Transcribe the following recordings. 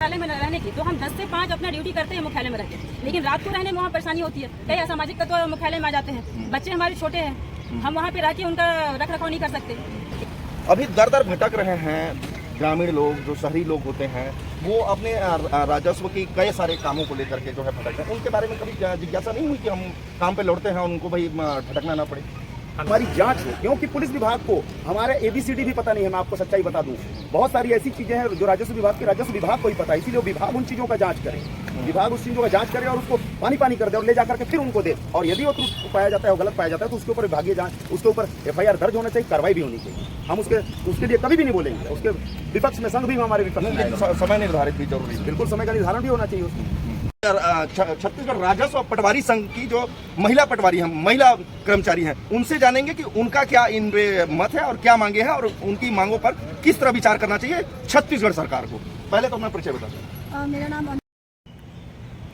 मुख्यालय में रहने की, तो हम 10 से 5 अपना ड्यूटी करते हैं मुख्यालय में रहते हैं, लेकिन रात को रहने में वहाँ परेशानी होती है। कई असामाजिक तत्व मुख्यालय में आ जाते हैं, बच्चे हमारे छोटे हैं, हम वहाँ पे रह के उनका रख रखाव नहीं कर सकते। अभी दर दर भटक रहे हैं ग्रामीण लोग, जो शहरी लोग होते हैं, वो अपने राजस्व की कई सारे कामों को लेकर के जो है भटक रहे हैं। उनके बारे में कभी जिज्ञासा नहीं हुई कि हम काम पे लौटते हैं, उनको भाई भटकना ना पड़े? हमारी जांच हो, क्योंकि पुलिस विभाग को हमारे ABCD भी पता नहीं है। मैं आपको सच्चाई बता दूं, बहुत सारी ऐसी चीजें हैं जो राजस्व विभाग को ही पता है, इसीलिए विभाग उन चीजों का जांच करे, विभाग उस चीजों का जांच करे और उसको पानी कर दे और ले जाकर के फिर उनको दे। और यदि वो त्रुटि पाया जाता है, गलत पाया जाता है, तो उसके ऊपर विभागीय जांच, उसके ऊपर FIR दर्ज होना चाहिए, कार्रवाई भी होनी चाहिए। हम उसके लिए कभी भी नहीं बोलेंगे। उसके विपक्ष में संघ भी हमारे विपक्ष, समय निर्धारित भी जरूरी है। बिल्कुल समय का निर्धारण भी होना चाहिए उसमें। छत्तीसगढ़ राजस्व पटवारी संघ की जो महिला पटवारी हैं, महिला कर्मचारी हैं, उनसे जानेंगे कि उनका क्या इन मत है और क्या मांगे हैं और उनकी मांगों पर किस तरह विचार करना चाहिए छत्तीसगढ़ सरकार को। पहले तो मैं परिचय बता दूं। मेरा नाम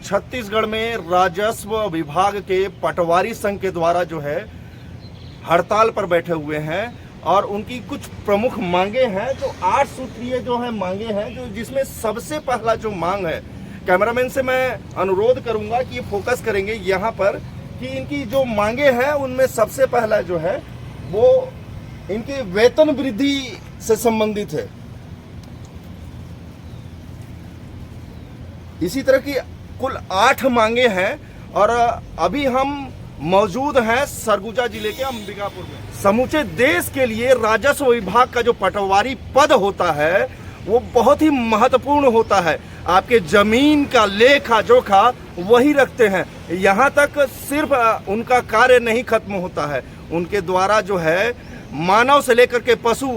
छत्तीसगढ़ में राजस्व विभाग के पटवारी संघ के द्वारा जो है हड़ताल पर बैठे हुए हैं और उनकी कुछ प्रमुख मांगे हैं, जो 8 सूत्रीय जो है मांगे हैं, जो जिसमें सबसे पहला जो मांग है, कैमरामैन से मैं अनुरोध करूंगा कि ये फोकस करेंगे यहाँ पर कि इनकी जो मांगे हैं उनमें सबसे पहला जो है वो इनके वेतन वृद्धि से संबंधित है। इसी तरह की कुल 8 मांगे हैं और अभी हम मौजूद हैं सरगुजा जिले के अंबिकापुर में। समूचे देश के लिए राजस्व विभाग का जो पटवारी पद होता है वो बहुत ही महत्वपूर्ण होता है। आपके जमीन का लेखा जोखा वही रखते हैं। यहाँ तक सिर्फ उनका कार्य नहीं खत्म होता है, उनके द्वारा जो है मानव से लेकर के पशु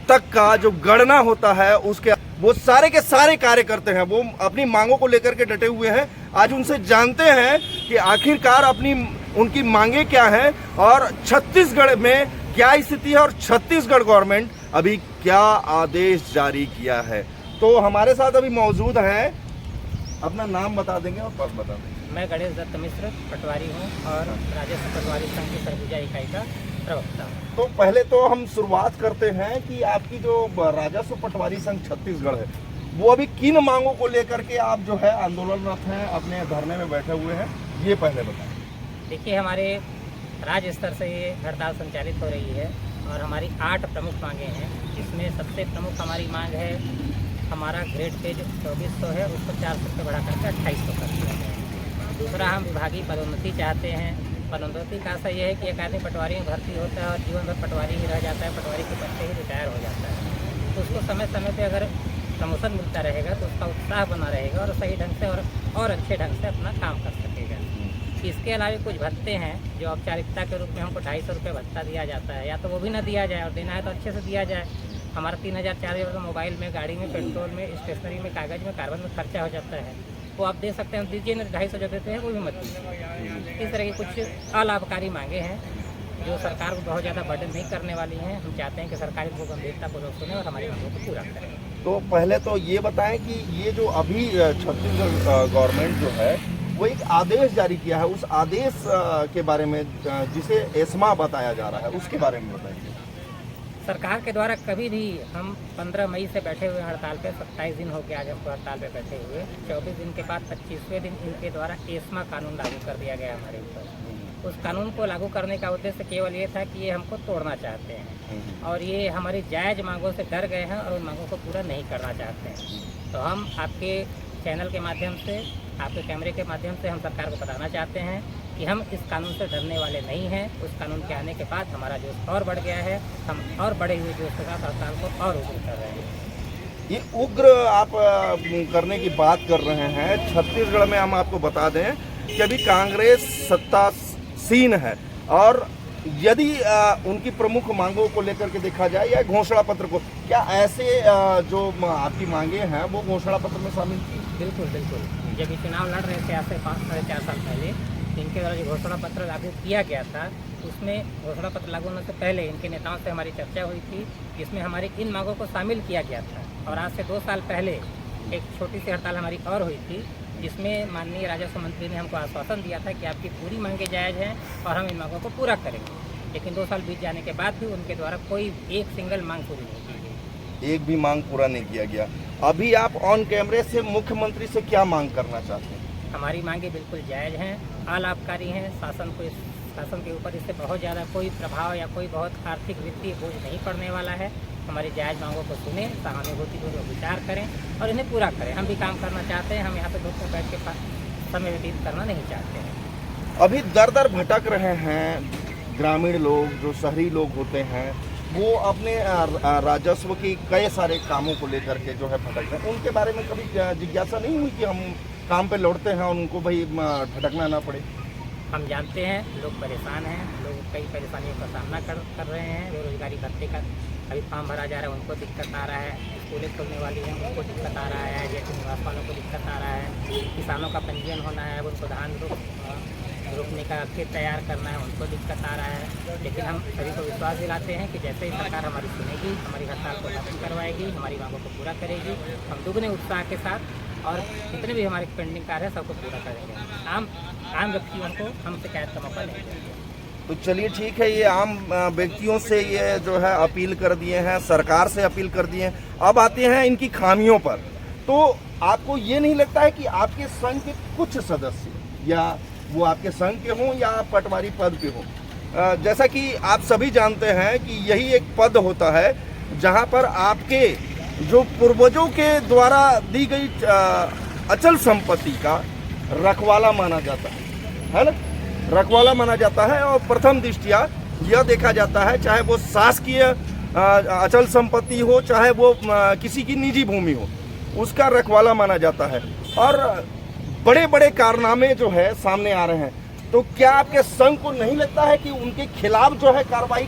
तक का जो गणना होता है उसके वो सारे के सारे कार्य करते हैं। वो अपनी मांगों को लेकर के डटे हुए हैं। आज उनसे जानते हैं कि आखिरकार उनकी मांगे क्या है और छत्तीसगढ़ में क्या स्थिति है और छत्तीसगढ़ गवर्नमेंट अभी क्या आदेश जारी किया है। तो हमारे साथ अभी मौजूद हैं, अपना नाम बता देंगे और पद बता देंगे। मैं गणेश दत्त मिश्र पटवारी हूँ और राजस्व पटवारी संघ की सरगुजा इकाई का प्रवक्ता हूँ। तो पहले तो हम शुरुआत करते हैं कि आपकी जो राजस्व पटवारी संघ छत्तीसगढ़ है वो अभी किन मांगों को लेकर के आप जो है आंदोलनरत हैं, अपने धरने में बैठे हुए हैं, ये पहले बताएं। देखिए, हमारे राज्य स्तर से ये हड़ताल संचालित हो रही है और हमारी 8 प्रमुख मांगे हैं। इसमें सबसे प्रमुख हमारी मांग है, हमारा ग्रेड पे जो 2400 है उसको 400 रुपये बढ़ा करके 2800 कर दिया जाए। दूसरा, हम विभागीय पदोन्नति चाहते हैं। पदोन्नति का आशा यह है कि एक आदमी पटवारी में भर्ती होता है और जीवन भर पटवारी ही रह जाता है, पटवारी के पद से ही रिटायर हो जाता है। तो उसको समय समय पे अगर प्रमोशन मिलता रहेगा तो उसका उत्साह बना रहेगा और सही ढंग से और अच्छे ढंग से अपना काम कर सकेगा। इसके अलावा कुछ भत्ते हैं जो औपचारिकता के रूप में हमको 250 रुपये भत्ता दिया जाता है, या तो वो भी ना दिया जाए और देना है तो अच्छे से दिया जाए। हमारा 3000-4000 मोबाइल में, गाड़ी में, पेट्रोल में, स्टेशनरी में, कागज़ में, कार्बन में खर्चा हो जाता है। वो आप दे सकते हैं, दीजिए ना, 250 जो देते हैं वो भी मत दीजिए। इस तरह की कुछ अलाभकारी मांगे हैं जो सरकार को बहुत ज़्यादा बर्डन नहीं करने वाली हैं। हम चाहते हैं कि सरकार इनको गंभीरतापूर्वक सुने और हमारी मांगों को पूरा करें। तो पहले तो ये बताएं कि ये जो अभी छत्तीसगढ़ गवर्नमेंट जो है वो एक आदेश जारी किया है, उस आदेश के बारे में जिसे एस्मा बताया जा रहा है उसके बारे में बताइए। सरकार के द्वारा कभी भी हम 15 मई से बैठे हुए हड़ताल पे 27 दिन हो गया आज हमको हड़ताल पे बैठे हुए। 24 दिन के बाद 25वें दिन इनके द्वारा एस्मा कानून लागू कर दिया गया हमारे ऊपर। उस कानून को लागू करने का उद्देश्य केवल ये था कि ये हमको तोड़ना चाहते हैं और ये हमारी जायज़ मांगों से डर गए हैं और उन मांगों को पूरा नहीं करना चाहते हैं। तो हम आपके चैनल के माध्यम से, आपके कैमरे के माध्यम से हम सरकार को बताना चाहते हैं कि हम इस कानून से डरने वाले नहीं हैं। उस कानून के आने के बाद हमारा जोश और बढ़ गया है, हम और बढ़े हुए जोश के साथ हड़ताल को और उग्र कर रहे हैं। ये उग्र आप करने की बात कर रहे हैं। छत्तीसगढ़ में हम आपको बता दें कि अभी कांग्रेस सत्तासीन है और यदि उनकी प्रमुख मांगों को लेकर के देखा जाए या घोषणा पत्र को, क्या ऐसे जो आपकी मांगे हैं वो घोषणा पत्र में शामिल थी? बिल्कुल बिल्कुल। जब ये चुनाव लड़ रहे थे आज से 5-4 साल पहले, इनके द्वारा जो घोषणा पत्र लागू किया गया था उसमें घोषणा पत्र लागू होने से पहले इनके नेताओं से हमारी चर्चा हुई थी, जिसमें हमारी इन मांगों को शामिल किया गया था। और आज से 2 साल पहले एक छोटी सी हड़ताल हमारी और हुई थी, जिसमें माननीय राजस्व मंत्री ने हमको आश्वासन दिया था कि आपकी पूरी मांगे जायज़ हैं और हम इन मांगों को पूरा करेंगे। लेकिन 2 साल बीत जाने के बाद भी उनके द्वारा कोई एक सिंगल मांग पूरी नहीं की गई। एक भी मांग पूरा नहीं किया गया। अभी आप ऑन कैमरे से मुख्यमंत्री से क्या मांग करना चाहते हैं? हमारी मांगे बिल्कुल जायज़ हैं, अलाभकारी हैं। शासन के ऊपर इससे बहुत ज़्यादा कोई प्रभाव या कोई बहुत आर्थिक वित्तीय बोझ नहीं पड़ने वाला है। हमारी जायज़ मांगों को सुने, सहानुभूतिपूर्वक विचार करें और इन्हें पूरा करें। हम भी काम करना चाहते हैं, हम यहाँ पे धूप में बैठ के समय व्यतीत करना नहीं चाहते हैं। अभी दर दर भटक रहे हैं ग्रामीण लोग, जो शहरी लोग होते हैं वो अपने राजस्व की कई सारे कामों को लेकर के जो है भटक रहे हैं। उनके बारे में कभी जिज्ञासा नहीं हुई कि हम काम पे लौटते हैं और उनको भाई भटकना ना पड़े? हम जानते हैं लोग परेशान हैं, लोग कई परेशानियों का सामना कर रहे हैं। बेरोजगारी भत्ते का अभी फॉर्म भरा जा रहा है, उनको दिक्कत आ रहा है। स्कूलें खुलने वाली हैं, उनको दिक्कत आ रहा है। जैसे निवास वालों को दिक्कत आ रहा है। किसानों का पंजीयन होना है, उनको धान रोपने का खेत तैयार करना है, उनको दिक्कत आ रहा है। लेकिन हम सभी को विश्वास दिलाते हैं कि जैसे ही सरकार हमारी सुनेगी, हमारी हड़ताल को खत्म करवाएगी, हमारी मांगों को पूरा करेगी, हम दुगने उत्साह के साथ और जितने भी हमारे पेंडिंग कार्य है सबको पूरा करेंगे। आम व्यक्तियों को हम शिकायत का मौका नहीं देंगे। तो चलिए ठीक है, ये आम व्यक्तियों से ये जो है अपील कर दिए हैं, सरकार से अपील कर दिए हैं। अब आते हैं इनकी खामियों पर। तो आपको ये नहीं लगता है कि आपके संघ के कुछ सदस्य, या वो आपके संघ के हों या पटवारी पद के हों, जैसा कि आप सभी जानते हैं कि यही एक पद होता है जहां पर आपके जो पूर्वजों के द्वारा दी गई अचल संपत्ति का रखवाला माना जाता है ना, रखवाला माना जाता है। और प्रथम दृष्टिया यह देखा जाता है, चाहे वो शासकीय अचल संपत्ति हो, चाहे वो किसी की निजी भूमि हो, उसका रखवाला माना जाता है। और बड़े बड़े कारनामे जो है सामने आ रहे हैं। तो क्या आपके संघ को नहीं लगता है कि उनके खिलाफ जो है कार्रवाई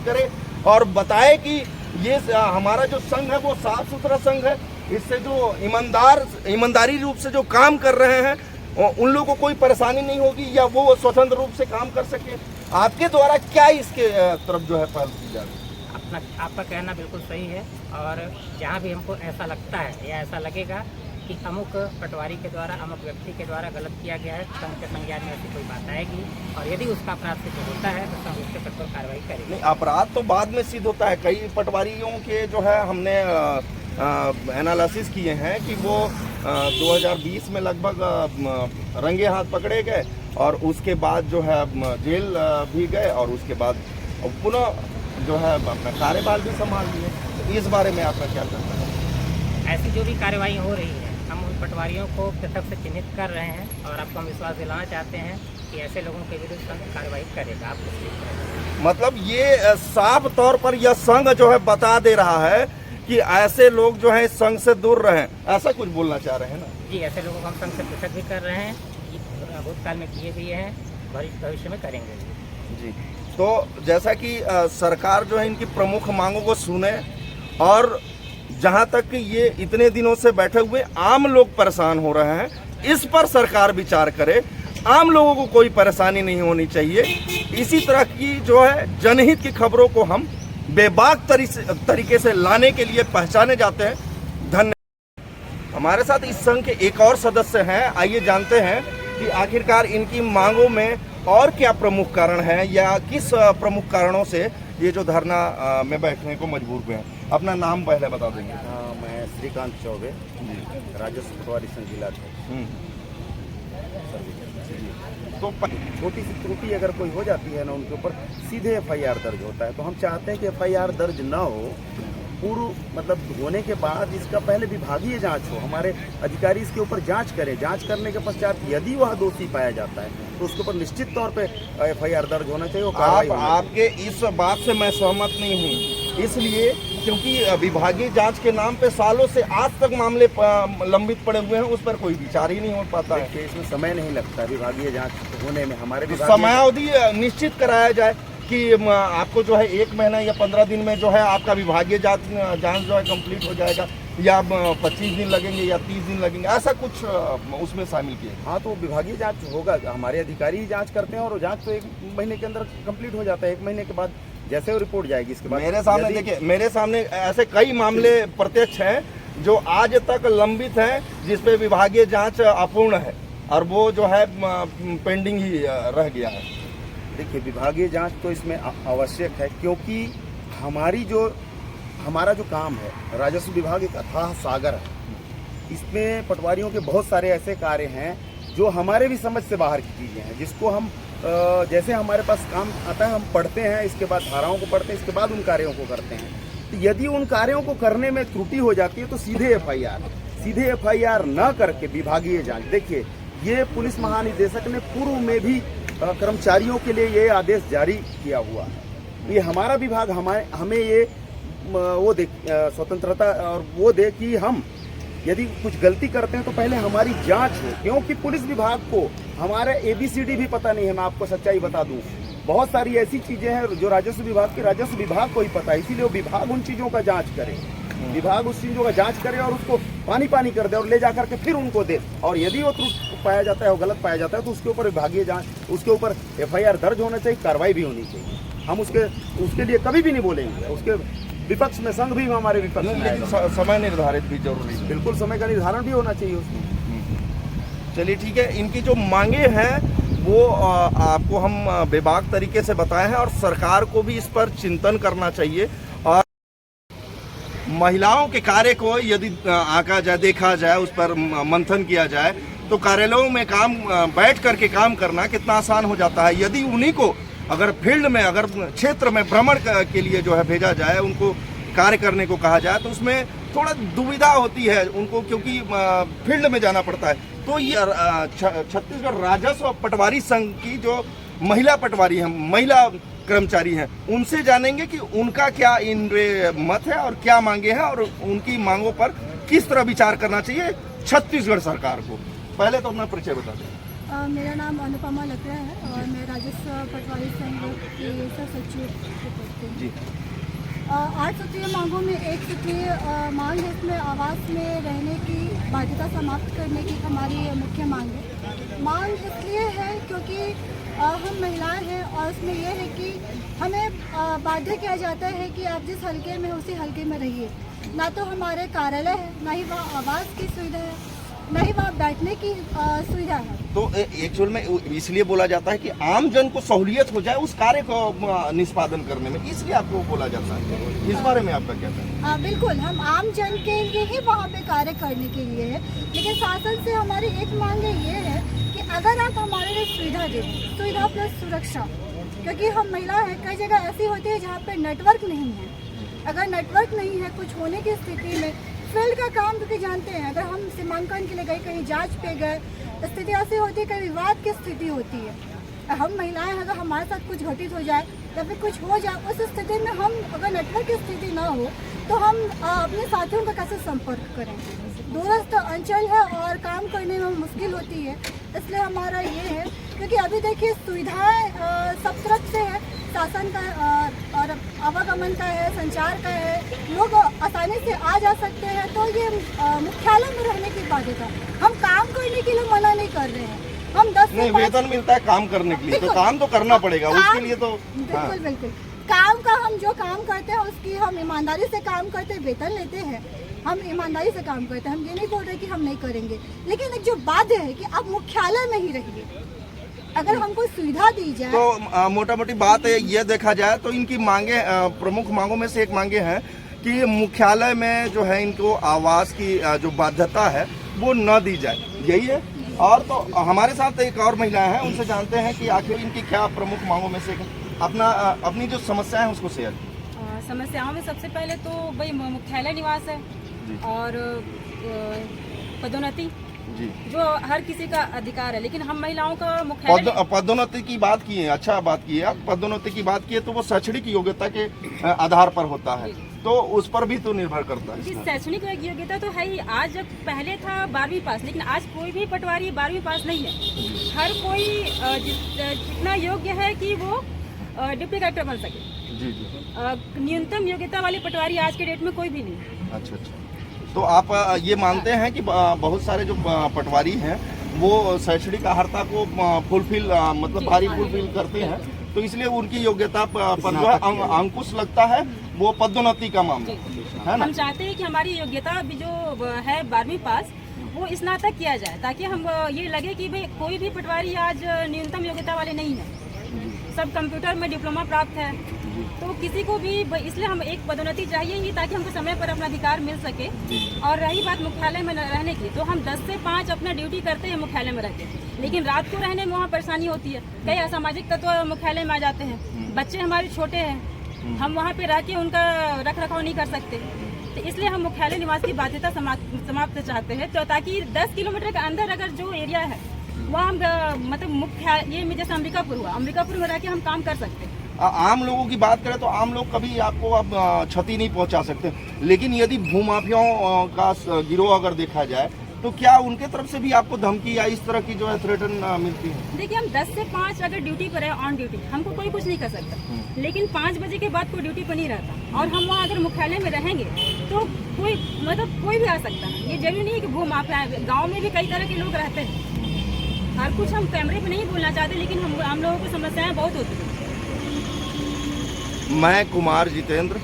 करे और बताए कि ये हमारा जो संघ है वो साफ सुथरा संघ है, इससे जो ईमानदारी रूप से जो काम कर रहे हैं उन लोगों को कोई परेशानी नहीं होगी, या वो स्वतंत्र रूप से काम कर सके? आपके द्वारा क्या इसके तरफ जो है पहल की जा रही है? आपका कहना बिल्कुल सही है। और जहाँ भी हमको ऐसा लगता है या ऐसा लगेगा कि अमुक पटवारी के द्वारा, अमुक व्यक्ति के द्वारा गलत किया गया है, संघ के संज्ञान में ऐसी कोई बात आएगी और यदि उसका अपराध सिद्ध होता है तो संघ उस पर कठोर कार्रवाई करेगी। नहीं, अपराध तो बाद में सिद्ध होता है। कई पटवारियों के जो है हमने एनालिसिस किए हैं कि वो 2020 में लगभग रंगे हाथ पकड़े गए और उसके बाद जो है जेल भी गए और उसके बाद पुनः जो है अपना कार्यभार भी संभाल लिए। तो इस बारे में आपका क्या कहना है? ऐसी जो भी कार्रवाई हो रही है, हम उन पटवारियों को पृथक से चिन्हित कर रहे हैं और आपको हम विश्वास दिलाना चाहते हैं कि ऐसे लोगों के विरुद्ध संघ कार्रवाई करेगा। आप मतलब ये साफ तौर पर यह संघ जो है बता दे रहा है कि ऐसे लोग जो है संघ से दूर रहें, ऐसा कुछ बोलना चाह रहे हैं ना? जी, ऐसे लोगों को हम संघ से पृथक भी कर रहे हैं, भूतकाल में किए भी हैं, भविष्य में करेंगे जी। तो जैसा कि सरकार जो है इनकी प्रमुख मांगों को सुने और जहां तक ये इतने दिनों से बैठे हुए आम लोग परेशान हो रहे हैं, इस पर सरकार विचार करे। आम लोगों को कोई परेशानी नहीं होनी चाहिए। इसी तरह की जो है जनहित की खबरों को हम बेबाक तरीके से लाने के लिए पहचाने जाते हैं। धन्यवाद। हमारे साथ इस संघ के एक और सदस्य हैं, आइए जानते हैं कि आखिरकार इनकी मांगों में और क्या प्रमुख कारण है या किस प्रमुख कारणों से ये जो धरना में बैठने को मजबूर हुए हैं। अपना नाम पहले बता देंगे। मैं श्रीकांत चौबे, राजस्व पटवारी संघ जिला। तो छोटी सी त्रुटि अगर कोई हो जाती है ना, उनके ऊपर सीधे FIR दर्ज होता है। तो हम चाहते हैं कि FIR दर्ज ना हो, पूर्व मतलब होने के बाद इसका पहले विभागीय जांच हो, हमारे अधिकारी इसके ऊपर जांच करें। जांच करने के पश्चात यदि वह दोषी पाया जाता है तो उसके ऊपर निश्चित तौर पे FIR दर्ज होना चाहिए। आपके इस बात से मैं सहमत नहीं हूँ, इसलिए क्योंकि विभागीय जांच के नाम पे सालों से आज तक मामले लंबित पड़े हुए हैं, उस पर कोई विचार ही नहीं हो पाता है। इसमें समय नहीं लगता विभागीय जांच होने में। हमारे समयावधि निश्चित कराया जाए कि आपको जो है 1 महीना या 15 दिन में जो है आपका विभागीय जांच जो है कंप्लीट हो जाएगा, या 25 दिन लगेंगे या 30 दिन लगेंगे, ऐसा कुछ उसमें शामिल किया। हाँ, तो विभागीय जांच होगा, हमारे अधिकारी ही जांच करते हैं और जांच तो 1 महीने के अंदर कंप्लीट हो जाता है। 1 महीने के बाद जैसे वो रिपोर्ट जाएगी इसके बाद मेरे सामने देखिए, मेरे सामने ऐसे कई मामले प्रत्यक्ष हैं जो आज तक लंबित हैं, जिसपे विभागीय जांच अपूर्ण है और वो जो है पेंडिंग ही रह गया है। देखिए, विभागीय जांच तो इसमें आवश्यक है, क्योंकि हमारी जो हमारा जो काम है, राजस्व विभाग एक अथाह सागर है। इसमें पटवारियों के बहुत सारे ऐसे कार्य हैं जो हमारे भी समझ से बाहर की चीज़ें हैं, जिसको हम जैसे हमारे पास काम आता है हम पढ़ते हैं, इसके बाद धाराओं को पढ़ते हैं, इसके बाद उन कार्यों को करते हैं। तो यदि उन कार्यों को करने में त्रुटि हो जाती है तो सीधे एफआईआर न करके विभागीय जांच। देखिए, ये पुलिस महानिदेशक ने पूर्व में भी कर्मचारियों के लिए ये आदेश जारी किया हुआ है। ये हमारा विभाग हमें ये वो दे स्वतंत्रता और वो दे कि हम यदि कुछ गलती करते हैं तो पहले हमारी जांच हो, क्योंकि पुलिस विभाग को हमारा ABCD भी पता नहीं है। मैं आपको सच्चाई बता दूं, बहुत सारी ऐसी चीजें हैं जो राजस्व विभाग को ही पता है, इसीलिए वो विभाग उन चीजों का जांच करे, विभाग उस चीजों का जांच करे और उसको पानी कर दे और ले जाकर के फिर उनको दे। और यदि वो त्रुटि पाया जाता है, वो गलत पाया जाता है, तो उसके ऊपर विभागीय जांच, उसके ऊपर FIR दर्ज होना चाहिए, कार्रवाई भी होनी चाहिए। हम उसके लिए कभी भी नहीं बोलेंगे। उसके विपक्ष में संघ भी हमारे विपक्ष में, लेकिन समय निर्धारित भी जरूरी है। बिल्कुल समय का निर्धारण भी होना चाहिए उसमें। चलिए ठीक है, इनकी जो मांगे हैं वो आपको हम बेबाक तरीके से बताए हैं और सरकार को भी इस पर चिंतन करना चाहिए। और महिलाओं के कार्य को यदि आंका जाए, देखा जाए, उस पर मंथन किया जाए तो कार्यालयों में बैठ करके काम करना कितना आसान हो जाता है। यदि उन्हीं को अगर फील्ड में, अगर क्षेत्र में भ्रमण के लिए जो है भेजा जाए, उनको कार्य करने को कहा जाए, तो उसमें थोड़ा दुविधा होती है उनको, क्योंकि फील्ड में जाना पड़ता है। तो ये छत्तीसगढ़ राजस्व पटवारी संघ की जो महिला पटवारी हैं, महिला कर्मचारी हैं, उनसे जानेंगे कि उनका क्या इन मत है और क्या मांगे हैं और उनकी मांगों पर किस तरह विचार करना चाहिए छत्तीसगढ़ सरकार को। पहले तो अपना परिचय बता दें। मेरा नाम अनुपमा लकड़ा है और मैं राजस्व पटवारी संघ की सचिव जी। 8 सूत्रीय मांगों में एक सूत्रीय मांग है, इसमें आवास में रहने की बाध्यता समाप्त करने की हमारी मुख्य मांग है। मांग इसलिए है क्योंकि हम महिलाएं हैं और उसमें यह है कि हमें बाध्य किया जाता है कि आप जिस हल्के में उसी हल्के में रहिए। ना तो हमारे कार्यालय है, ना ही वहाँ आवास की सुविधा है, न ही वहाँ बैठने की सुविधा है। तो एक्चुअल में इसलिए बोला जाता है कि आम जन को सहूलियत हो जाए उस कार्य को निष्पादन करने में, इसलिए आपको बोला जाता है। इस बारे में आपका क्या कहना है? बिल्कुल, हम आम जन के लिए ही वहाँ पे कार्य करने के लिए है, लेकिन शासन से हमारी एक मांग ये है कि अगर आप हमारे लिए सुविधा दें, सुविधा प्लस सुरक्षा, क्योंकि हम महिला हैं, कई जगह ऐसी होती है जहाँ पे नेटवर्क नहीं है। अगर नेटवर्क नहीं है कुछ होने की स्थिति में, फील्ड का काम क्योंकि जानते हैं, अगर हम सीमांकन के लिए गए, कहीं जांच पे गए, स्थिति ऐसी होती है, कहीं विवाद की स्थिति होती है। हम महिलाएं अगर हमारे साथ कुछ घटित हो जाए या फिर कुछ हो जाए, उस स्थिति में हम अगर नेटवर्क की स्थिति ना हो तो हम अपने साथियों का कैसे संपर्क करें। दूरस्थ अंचल है और काम करने में मुश्किल होती है, इसलिए हमारा ये है, क्योंकि अभी देखिए सुविधाएं सब तरफ से है, शासन का और आवागमन का है, संचार का है, लोग आसानी से आ जा सकते हैं। तो ये मुख्यालय में रहने की बाध्यता, हम काम करने के लिए मना नहीं कर रहे हैं। हम 10 नहीं, वेतन मिलता है काम करने के लिए, तो काम तो करना पड़ेगा उसके लिए तो। बिल्कुल बिल्कुल, काम का हम जो काम करते हैं उसकी हम ईमानदारी से काम करते हैं, वेतन लेते हैं, हम ईमानदारी से काम करते हैं। हम ये नहीं बोल रहे कि हम नहीं करेंगे, लेकिन एक जो बाध्य है कि आप मुख्यालय में ही रहिए। अगर हमको सुविधा दी जाए तो मोटा मोटी बात है, ये देखा जाए तो इनकी मांगे, प्रमुख मांगों में से एक मांगे हैं कि मुख्यालय में जो है इनको आवास की जो बाध्यता है वो न दी जाए, यही है। और तो हमारे साथ एक और महिलाएं हैं, उनसे जानते हैं कि आखिर इनकी क्या प्रमुख मांगों में से अपनी जो समस्या है उसको शेयर। समस्याओं में सबसे पहले तो भाई मुख्यालय निवास है और पदोन्नति जी, जो हर किसी का अधिकार है, लेकिन हम महिलाओं का मुख्यालय पदोन्नति की बात की है। अच्छा बात की है आप, पदोन्नति की बात की है तो वो शैक्षणिक योग्यता के आधार पर होता है, तो उस पर भी तो निर्भर करता है। जी, शैक्षणिक योग्यता तो है ही। आज जब पहले था 12वीं पास, लेकिन आज कोई भी पटवारी 12वीं पास नहीं है। हर कोई जितना योग्य है कि वो डिप्टी कलेक्टर बन सके। जी जी, न्यूनतम योग्यता वाले पटवारी आज के डेट में कोई भी नहीं। अच्छा अच्छा, तो आप ये मानते हैं कि बहुत सारे जो पटवारी हैं वो शैक्षणिक अर्हता को फुलफिल, मतलब भारी फुलफिल करते हैं, तो इसलिए उनकी योग्यता पर जो है अंकुश लगता है, वो पदोन्नति का मामला है ना। हम चाहते हैं कि हमारी योग्यता भी जो है 12वीं पास, वो स्नातक किया जाए, ताकि हम ये लगे कि भाई कोई भी पटवारी आज न्यूनतम योग्यता वाले नहीं है, सब कंप्यूटर में डिप्लोमा प्राप्त है। तो किसी को भी इसलिए हम एक पदोन्नति चाहिए ही ताकि हमको समय पर अपना अधिकार मिल सके। और रही बात मुख्यालय में रहने की, तो हम 10 से 5 अपना ड्यूटी करते हैं मुख्यालय में रहते हैं, लेकिन रात को रहने में वहाँ परेशानी होती है। कई असामाजिक तत्व मुख्यालय में आ जाते हैं, बच्चे हमारे छोटे हैं, हम वहाँ पे रह के उनका रख रखाव नहीं कर सकते, तो इसलिए हम मुख्यालय निवास की बाध्यता समाप्त चाहते हैं। तो ताकि 10 किलोमीटर के अंदर अगर जो एरिया है वहाँ हम मतलब मुख्य ये में जैसे अंबिकापुर हुआ, अंबिकापुर में रह के हम काम कर सकते हैं। आम लोगों की बात करें तो आम लोग कभी आपको अब क्षति नहीं पहुंचा सकते, लेकिन यदि भूमाफियाओं का गिरोह अगर देखा जाए तो क्या उनके तरफ से भी आपको धमकी या इस तरह की जो है थ्रेटन मिलती है? देखिए, हम 10 से 5 अगर ड्यूटी पर है ऑन ड्यूटी, हमको कोई कुछ नहीं कर सकता, लेकिन 5 बजे के बाद कोई ड्यूटी पर नहीं रहता। और हम वहाँ अगर मुख्यालय में रहेंगे तो कोई मतलब कोई भी आ सकता है। ये जरूरी नहीं है कि भूमाफिया, गाँव में भी कई तरह के लोग रहते हैं। हर कुछ हम कैमरे पर नहीं बोलना चाहते, लेकिन हम लोगों को समस्याएं बहुत होती हैं। मैं कुमार जितेंद्र,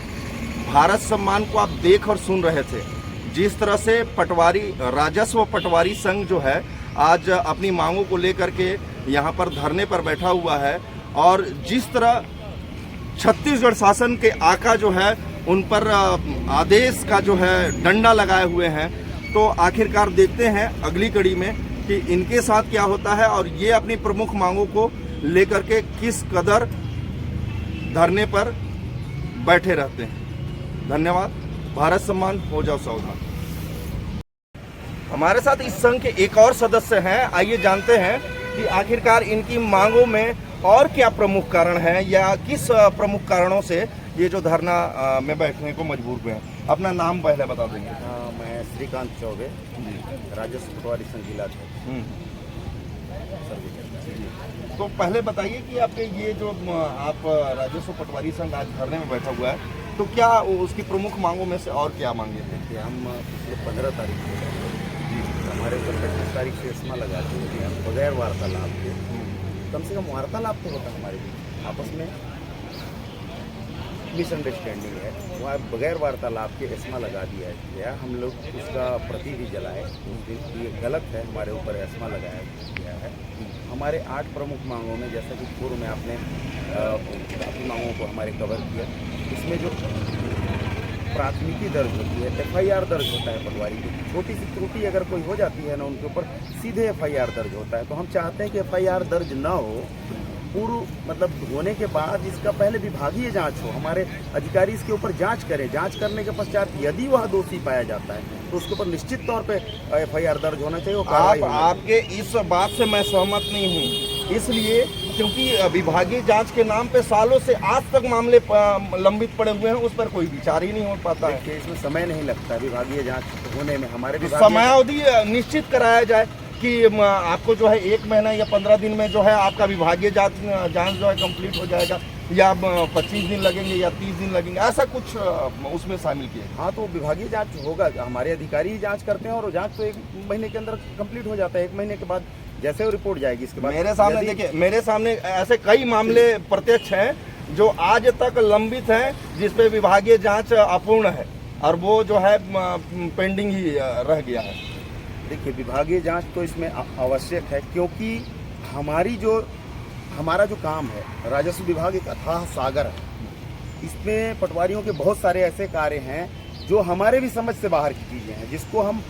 भारत सम्मान को आप देख और सुन रहे थे। जिस तरह से पटवारी राजस्व पटवारी संघ जो है आज अपनी मांगों को लेकर के यहाँ पर धरने पर बैठा हुआ है, और जिस तरह छत्तीसगढ़ शासन के आका जो है उन पर आदेश का जो है डंडा लगाए हुए हैं, तो आखिरकार देखते हैं अगली कड़ी में कि इनके साथ क्या होता है और ये अपनी प्रमुख मांगों को लेकर के किस कदर धरने पर बैठे रहते हैं। धन्यवाद। भारत सम्मान, हो जाओ सावधान। हमारे साथ इस संघ के एक और सदस्य हैं, आइए जानते हैं कि आखिरकार इनकी मांगों में और क्या प्रमुख कारण हैं या किस प्रमुख कारणों से ये जो धरना में बैठने को मजबूर हुए हैं। अपना नाम पहले बता देंगे। मैं श्रीकांत चौबे, राजस्व पटवारी संघ जिला। तो पहले बताइए कि आपके ये जो आप राजस्व पटवारी संघ आज धरने में बैठा हुआ है, तो क्या उसकी प्रमुख मांगों में से और क्या मांगे हैं? कि हम पिछले 15 तारीख को हमारे ऊपर 25 तारीख से एस्मा लगाते हैं कि हम बगैर वार्तालाप के, कम से कम वार्तालाप तो होता हमारे बीच, आपस में मिसअंडरस्टैंडिंग है, वहाँ बगैर वार्तालाप के एस्मा लगा दिया गया। हम लोग उसका प्रति भी जलाए, ये गलत है, हमारे ऊपर एस्मा लगाया गया है। हमारे 8 प्रमुख मांगों में, जैसा कि पूर्व में आपने काफ़ी मांगों को हमारे कवर किया, इसमें जो प्राथमिकी दर्ज होती है, FIR दर्ज होता है पटवारी की, छोटी सी त्रुटि अगर कोई हो जाती है ना उनके ऊपर सीधे FIR दर्ज होता है। तो हम चाहते हैं कि FIR दर्ज ना हो, पूर्व मतलब होने के बाद इसका पहले विभागीय जांच हो, हमारे अधिकारी इसके ऊपर जांच करें, जांच करने के पश्चात यदि वह दोषी पाया जाता है तो उसके ऊपर निश्चित तौर पे FIR दर्ज होना चाहिए। आपके इस बात से मैं सहमत नहीं हूँ, इसलिए क्योंकि विभागीय जांच के नाम पे सालों से आज तक मामले लंबित पड़े हुए हैं, उस पर कोई विचार ही नहीं हो पाता है। इसमें समय नहीं लगता विभागीय जांच होने में। हमारे समयावधि निश्चित कराया जाए कि आपको जो है 1 महीना या 15 दिन में जो है आपका विभागीय जांच जो है कंप्लीट हो जाएगा, या 25 दिन लगेंगे या 30 दिन लगेंगे, ऐसा कुछ उसमें शामिल किया। हाँ, तो विभागीय जांच होगा, हमारे अधिकारी ही जांच करते हैं और जांच तो 1 महीने के अंदर कंप्लीट हो जाता है। 1 महीने के बाद जैसे वो रिपोर्ट जाएगी इसके बाद मेरे सामने देखिए, मेरे सामने ऐसे कई मामले प्रत्यक्ष हैं जो आज तक लंबित हैं, जिसपे विभागीय जांच अपूर्ण है और वो जो है पेंडिंग ही रह गया है। देखिए, विभागीय जांच तो इसमें आवश्यक है, क्योंकि हमारा जो काम है, राजस्व विभाग एक अथाह सागर है। इसमें पटवारियों के बहुत सारे ऐसे कार्य हैं जो हमारे भी समझ से बाहर की चीज़ें हैं, जिसको हम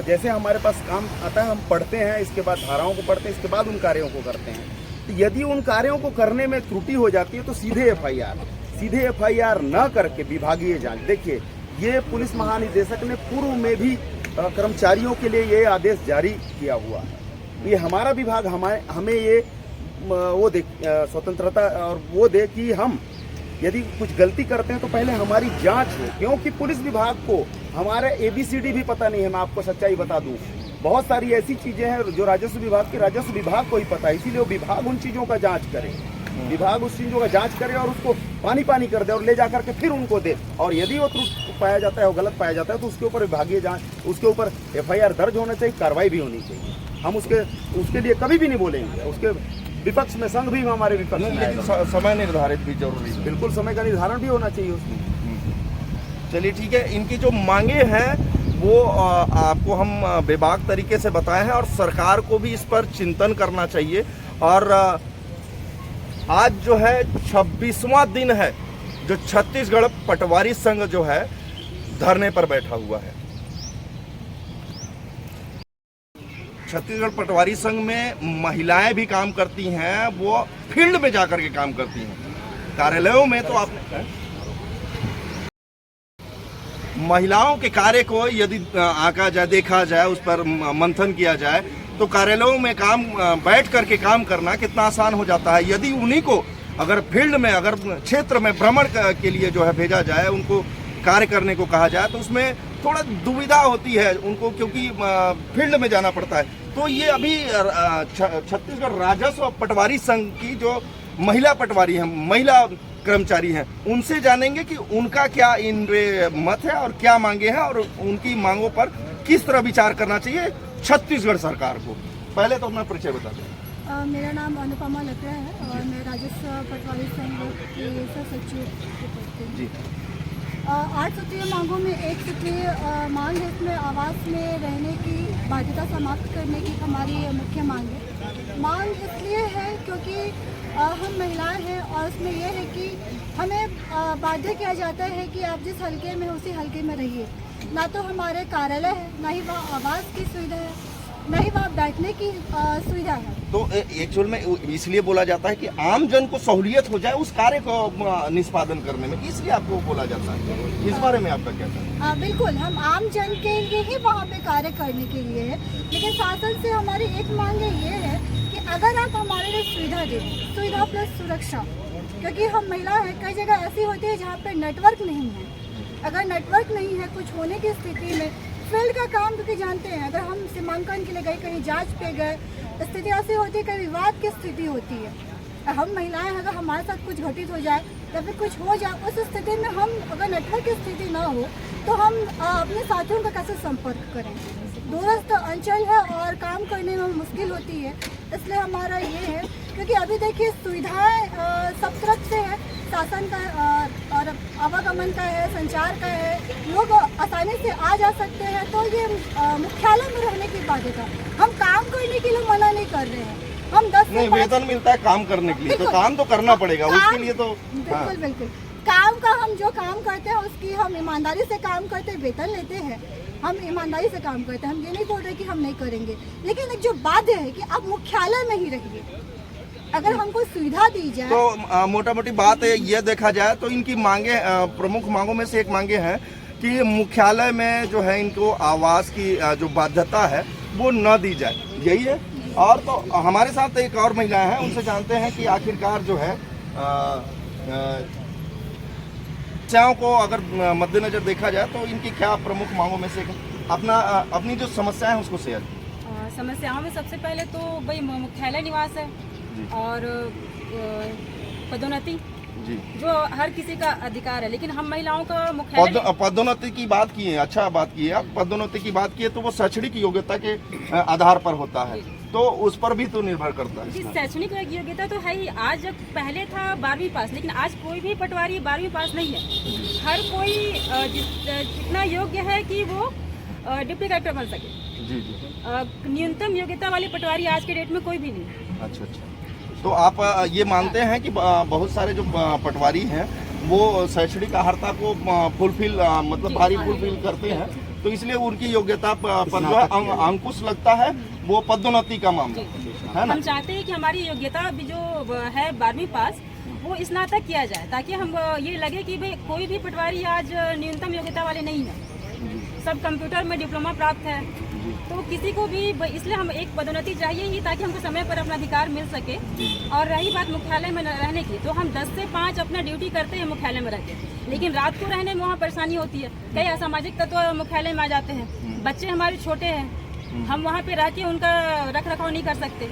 जैसे हमारे पास काम आता है हम पढ़ते हैं, इसके बाद धाराओं को पढ़ते हैं, इसके बाद उन कार्यों को करते हैं। तो यदि उन कार्यों को करने में त्रुटि हो जाती है तो सीधे FIR न करके विभागीय जांच। देखिए, ये पुलिस महानिदेशक ने पूर्व में भी कर्मचारियों के लिए ये आदेश जारी किया हुआ है। ये हमारा विभाग हमें ये वो दे स्वतंत्रता और वो दे कि हम यदि कुछ गलती करते हैं तो पहले हमारी जांच हो, क्योंकि पुलिस विभाग को हमारे ABCD भी पता नहीं है। मैं आपको सच्चाई बता दूं, बहुत सारी ऐसी चीजें हैं जो राजस्व विभाग को ही पता है, इसीलिए वो विभाग उन चीजों का जांच करे, विभाग उस चीजों का जांच करे और उसको पानी कर दे और ले जा करके फिर उनको दे। और यदि वो त्रुटि पाया जाता है, वो गलत पाया जाता है, तो उसके ऊपर विभागीय जांच, उसके ऊपर FIR दर्ज होना चाहिए, कार्रवाई भी होनी चाहिए। हम उसके लिए कभी भी नहीं बोलेंगे। उसके विपक्ष में संघ भी हमारे विपक्ष में, लेकिन समय निर्धारित भी जरूरी है। बिल्कुल, समय का निर्धारण भी होना चाहिए उसमें। चलिए ठीक है, इनकी जो मांगे हैं वो आपको हम बेबाक तरीके से बताए हैं और सरकार को भी इस पर चिंतन करना चाहिए। और आज जो है 26वां दिन है जो छत्तीसगढ़ पटवारी संघ जो है धरने पर बैठा हुआ है। छत्तीसगढ़ पटवारी संघ में महिलाएं भी काम करती हैं, वो फील्ड में जाकर के काम करती हैं। कार्यालयों में तो आपने महिलाओं के कार्य को यदि आंका जाए, देखा जाए, उस पर मंथन किया जाए तो कार्यालयों में काम बैठ करके काम करना कितना आसान हो जाता है। यदि उन्हीं को अगर फील्ड में, अगर क्षेत्र में भ्रमण के लिए जो है भेजा जाए, उनको कार्य करने को कहा जाए, तो उसमें थोड़ा दुविधा होती है उनको, क्योंकि फील्ड में जाना पड़ता है। तो ये अभी छत्तीसगढ़ राजस्व पटवारी संघ की जो महिला पटवारी हैं, महिला कर्मचारी हैं, उनसे जानेंगे कि उनका क्या इन मत है और क्या मांगे हैं और उनकी मांगों पर किस तरह विचार करना चाहिए छत्तीसगढ़ सरकार को। पहले तो अपना परिचय बता दें। मेरा नाम अनुपमा लकड़ा है और मैं राजस्व पटवारी संघ की सचिव जी। 8 सूत्रीय मांगों में एक सूत्रीय मांग है, इसमें आवास में रहने की बाध्यता समाप्त करने की हमारी मुख्य मांग है। मांग इसलिए है क्योंकि हम महिलाएं हैं और उसमें यह है कि हमें बाध्य किया जाता है कि आप जिस हलके में उसी हलके में रहिए। ना तो हमारे कार्यालय है, ना ही वहाँ आवास की सुविधा है, ना ही वहाँ बैठने की सुविधा है। तो एक्चुअल में इसलिए बोला जाता है कि आम जन को सहूलियत हो जाए उस कार्य को निष्पादन करने में, इसलिए आपको बोला जाता है। इस बारे में आपका क्या कहना है? बिल्कुल, हम आम जन के लिए ही वहाँ पे कार्य करने के लिए है, लेकिन शासन से हमारी एक मांग ये है कि अगर आप हमारे लिए सुविधा दें, सुविधा प्लस सुरक्षा, क्योंकि हम महिला हैं, कई जगह ऐसी होती है जहाँ पे नेटवर्क नहीं है। अगर नेटवर्क नहीं है कुछ होने की स्थिति में, फील्ड का काम क्योंकि जानते हैं, अगर हम सीमांकन के लिए गए, कहीं जांच पे गए, स्थिति ऐसी होती है, कहीं विवाद की स्थिति होती है। हम महिलाएं अगर हमारे साथ कुछ घटित हो जाए या फिर कुछ हो जाए, उस स्थिति में हम अगर नेटवर्क की स्थिति ना हो तो हम अपने साथियों का कैसे संपर्क करें। दूरस्थ अंचल है और काम करने में मुश्किल होती है, इसलिए हमारा ये है, क्योंकि अभी देखिए सुविधाएं सब तरफ से है, शासन का और आवागमन का है, संचार का है, लोग आसानी से आ जा सकते हैं। तो ये मुख्यालय में रहने की बाध्यता, हम काम करने के लिए मना नहीं कर रहे हैं। हम 10 नहीं, वेतन मिलता है काम करने के लिए, तो काम तो करना पड़ेगा उसके लिए तो। बिल्कुल बिल्कुल, काम का हम जो काम करते हैं उसकी हम ईमानदारी से काम करते हैं, वेतन लेते हैं, हम ईमानदारी से काम करते हैं। हम ये नहीं बोल रहे कि हम नहीं करेंगे, लेकिन एक जो बाध्य है कि आप मुख्यालय में ही रहिए। अगर हमको सुविधा दी जाए तो मोटा मोटी बात है, ये देखा जाए तो इनकी मांगे, प्रमुख मांगों में से एक मांगे हैं कि मुख्यालय में जो है इनको आवास की जो बाध्यता है वो न दी जाए, यही है। और तो हमारे साथ एक और महिला है, उनसे जानते हैं कि आखिरकार जो है समस्याओं को अगर मद्देनजर देखा जाए तो इनकी क्या प्रमुख मांगों में से अपनी जो समस्याएं हैं उसको शेयर। समस्याओं में सबसे पहले तो भाई मुख्यालय निवास है और पदोन्नति जी, जो हर किसी का अधिकार है, लेकिन हम महिलाओं का मुख्यालय पदोन्नति की बात की है। अच्छा बात की है आप, पदोन्नति की बात की है तो वो शैक्षणिक योग्यता के आधार पर होता है, तो उस पर भी तो निर्भर करता है। शैक्षणिक योग्यता तो है ही। आज पहले था 12वीं पास, लेकिन आज कोई भी पटवारी 12वीं पास नहीं है। हर कोई जितना योग्य है कि वो डिप्टी कलेक्टर बन सके। जी जी। न्यूनतम योग्यता वाले पटवारी आज के डेट में कोई भी नहीं। अच्छा अच्छा, तो आप ये मानते हैं कि बहुत सारे जो पटवारी हैं वो शैक्षणिक अर्हता को फुलफिल, मतलब भारी फुलफिल करते हैं, तो इसलिए उनकी योग्यता पर जो है अंकुश लगता है, वो पदोन्नति का मामला है ना। हम चाहते हैं कि हमारी योग्यता भी जो है 12वीं पास, वो स्नातक किया जाए, ताकि हम ये लगे कि भाई कोई भी पटवारी आज न्यूनतम योग्यता वाले नहीं है, सब कंप्यूटर में डिप्लोमा प्राप्त है। तो किसी को भी, इसलिए हम एक पदोन्नति चाहिए ही, ताकि हमको समय पर अपना अधिकार मिल सके। और रही बात मुख्यालय में रहने की, तो हम 10 से 5 अपना ड्यूटी करते हैं मुख्यालय में रहते, लेकिन रात को रहने में वहाँ परेशानी होती है। कई असामाजिक तत्व मुख्यालय में आ जाते हैं, बच्चे हमारे छोटे हैं, हम वहाँ पे रह के उनका रख रखाव नहीं कर सकते,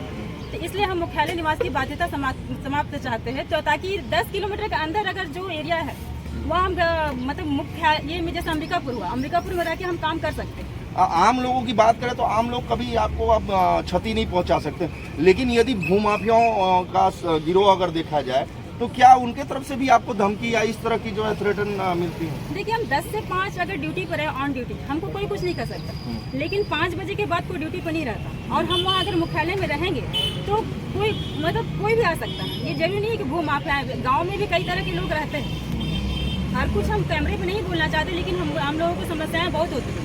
तो इसलिए हम मुख्यालय निवास की बाध्यता समाप्त चाहते हैं। तो ताकि 10 किलोमीटर के अंदर अगर जो एरिया है वहाँ हम मतलब मुख्यालय, ये में जैसे अंबिकापुर हुआ, अंबिकापुर में रह के हम काम कर सकते हैं। आम लोगों की बात करें तो आम लोग कभी आपको अब क्षति नहीं पहुंचा सकते, लेकिन यदि भूमाफियाओं का गिरोह अगर देखा जाए तो क्या उनके तरफ से भी आपको धमकी या इस तरह की जो है थ्रेटन मिलती है? देखिए, हम 10 से 5 अगर ड्यूटी पर है, ऑन ड्यूटी, हमको कोई कुछ नहीं कर सकता, लेकिन 5 बजे के बाद कोई ड्यूटी पर नहीं रहता। और हम वहाँ अगर मुख्यालय में रहेंगे तो कोई मतलब कोई भी आ सकता है। ये जरूरी नहीं है कि भूमाफिया, गाँव में भी कई तरह के लोग रहते हैं, हर कुछ हम कैमरे पे नहीं बोलना चाहते, लेकिन हम लोगों को समस्याएं बहुत होती हैं।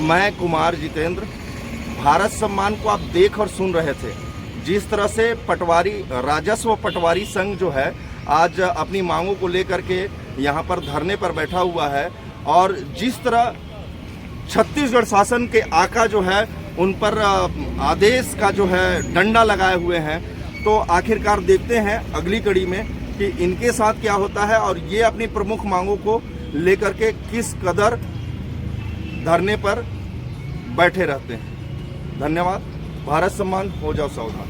मैं कुमार जितेंद्र, भारत सम्मान को आप देख और सुन रहे थे। जिस तरह से पटवारी राजस्व पटवारी संघ जो है आज अपनी मांगों को लेकर के यहाँ पर धरने पर बैठा हुआ है, और जिस तरह छत्तीसगढ़ शासन के आका जो है उन पर आदेश का जो है डंडा लगाए हुए हैं, तो आखिरकार देखते हैं अगली कड़ी में कि इनके साथ क्या होता है और ये अपनी प्रमुख मांगों को लेकर के किस कदर धरने पर बैठे रहते हैं। धन्यवाद। भारत सम्मान, हो जाओ सावधान।